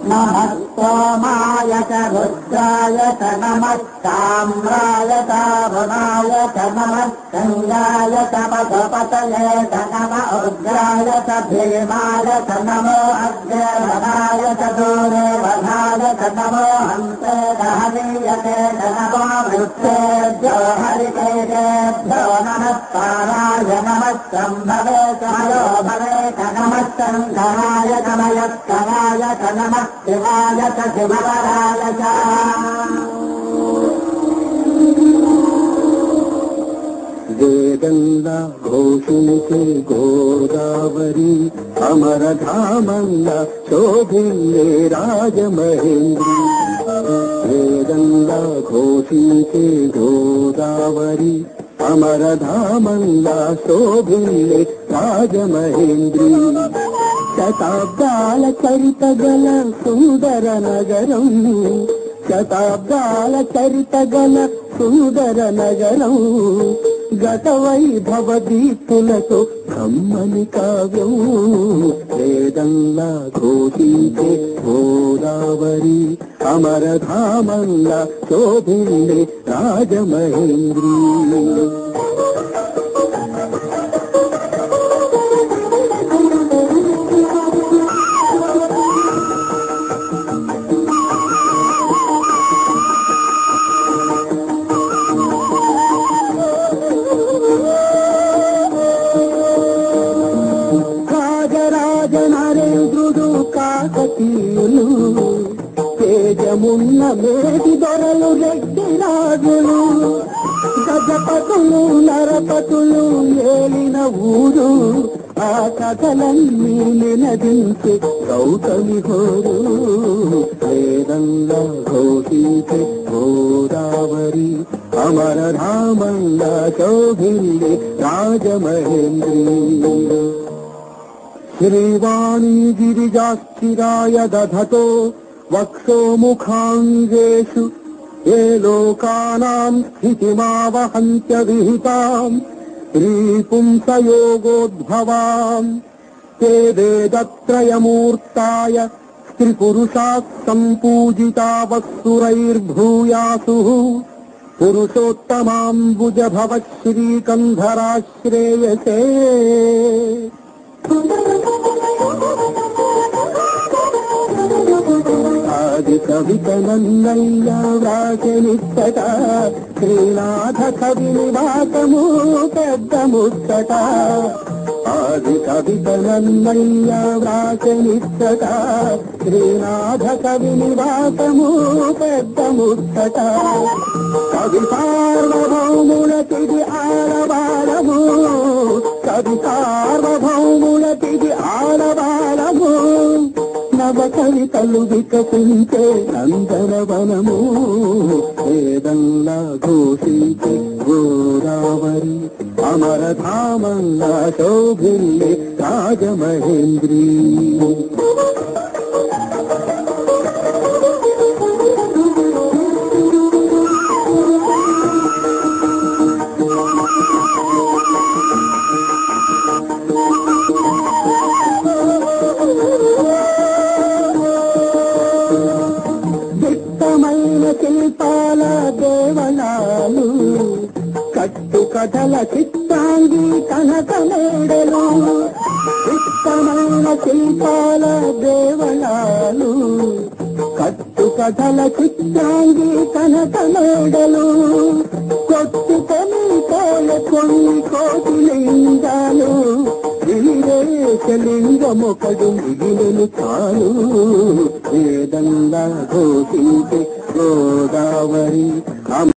नमः सोमाय च रुद्राय च नमः ताम्राय च वरुणाय च नमः गङ्गाय च पशुपतये च नमः उग्राय च भीमाय च नमो अग्रवनाय च दूरवनाय च नमो हन्ते हरीयते च नमो मृत्युभ्यो हरितेभ्यो नमः पाराय नमः शम्भवे च हयो भवे च नमः शङ्कराय च मयस्कराय च नमः शिवाय च शिवराय च వేదంలా ఘోషించే గోదావరి అమరధామంలా శోభిల్లే రాజమహేంద్రి. వేదంలా ఘోషించే గోదావరి అమరధామంలా శోభిల్లే రాజమహేంద్రి. శతాబ్దాల చరిత గల సుందర నగరం, శతాబ్దాల చరిత గల సుందర నగరం, గత వైభవ దీపులతో కమ్మని కావ్యం. వేదంలా ఘోషించే గోదావరి అమరధామంలా శోభిల్లే రాజమహేంద్రి. నరేంద్రుడు కాకతీయులు, తేజమున్న మేటి దొరలు రెడ్డి రాజులు, గజపతులు నరపతులు ఏలిన ఊరు, ఆ కథలన్నీ నినదించే గౌతమి హోరు. వేదంలా ఘోషించే గోదావరి అమరధామంలా శోభిల్లే రాజమహేంద్రి. శ్రీవాణీ గిరిజాస్థిరాయ దధతో వక్షో ముఖాంగేషు ఏ లోకానాం స్థితిమావహంత్య విహితాం శ్రీపుంసయోగోద్భవాం తే వేదత్రయమూర్తాయ స్త్రీపురుషాః సంపూజితా వస్సురైర్భూయాసుః పురుషోత్తమాంబుజభవ శ్రీకంధరాశ్రేయసే. ఆది కవిత నన్నయ్య వ్రాసనిచ్చట, శ్రీనాథ కవి నివాసము పెద్ద ముచ్చట. ఆది కవిత నన్నయ్య వ్రాసనిచ్చట, శ్రీనాథ కవి నివాసము పెద్ద ముచ్చట. కవి సార్వభౌములకిది ఆలవాలము, కవి సార్వభౌములకిది ఆలవాలము. నవ కవితలు వికసించే నందనవనము. వేదంలా ఘోషించే గోదావరి అమరధామంలా శోభిల్లే రాజమహేంద్రి. శిల్పాల దేవనాలు, కట్టు కథల చిత్తాంగి కనక మేడలు. ఉత్తమైన శిల్పాల దేవనాలు, కట్టు కథల చిత్తాంగి కనక మేడలు. కొట్టుకొని పోయ కొన్ని కోటి లింగాలు, లింగమొకడు మిగిలిను చాలు. వేదంలా ఘోషించే గోదావరి